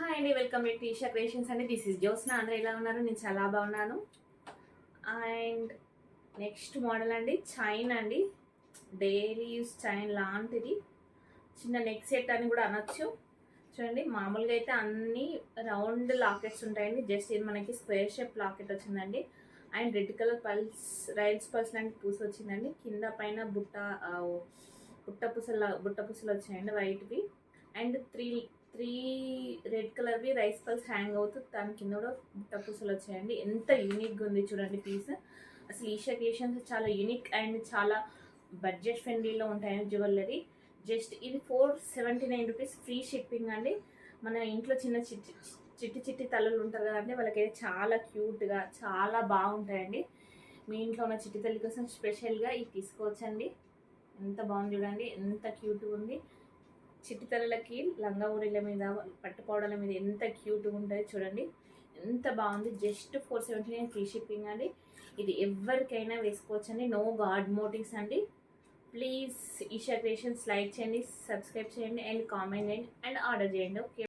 Hi అండి, welcome back to Eesha creations అండి. This is Jyotsna. అందరూ ఎలా ఉన్నారు? నేను చాలా బాగున్నాను. అండ్ నెక్స్ట్ మోడల్ అండి, చైన్ అండి, డైలీ యూస్ చైన్ లాంటిది. చిన్న నెక్ సెట్ అని కూడా అనొచ్చు. చూడండి, మామూలుగా అయితే అన్ని రౌండ్ లాకెట్స్ ఉంటాయండి. జస్ట్ ఇది మనకి స్క్వేర్ షేప్ లాకెట్ వచ్చిందండి. And red colour rice pearls లాంటి పూస వచ్చిందండి. కింద పైన బుట్ట పూసలు వచ్చాయండి వైట్వి. అండ్ త్రీ త్రీ రెడ్ కలర్వి రైస్ పల్స్ హ్యాంగ్ అవుతూ దాని కింద కూడా బుట్ట పూసలు వచ్చాయండి. ఎంత యూనిక్గా ఉంది చూడండి పీస్. అసలు ఈషా క్రియేషన్స్ చాలా యూనిక్ అండ్ చాలా బడ్జెట్ ఫ్రెండ్లీలో ఉంటాయండి జ్యువెలరీ. జస్ట్ ఇది 479 రూపీస్, ఫ్రీ షిప్పింగ్ అండి. మన ఇంట్లో చిన్న చిట్టి తల్లులు ఉంటారు కదండి, వాళ్ళకైతే చాలా క్యూట్గా చాలా బాగుంటాయండి. మీ ఇంట్లో ఉన్న చిట్టి తల్లి కోసం స్పెషల్గా ఇది తీసుకోవచ్చండి. ఎంత బాగుంది చూడండి, ఎంత క్యూట్గా ఉంది. చిట్టి తల్లులకి లంగా ఊరిల మీద పట్టుకోవడాల మీద ఎంత క్యూట్గా ఉంటుంది చూడండి, ఎంత బాగుంది. జస్ట్ 479 ఫ్రీ షిప్పింగ్ అండి. ఇది ఎవరికైనా వేసుకోవచ్చండి. నో గాడ్ మోటివ్స్ అండి. ప్లీజ్ ఈషా క్రియేషన్స్ లైక్ చేయండి, సబ్స్క్రైబ్ చేయండి అండ్ కామెంట్ చేయండి అండ్ ఆర్డర్ చేయండి. ఓకే.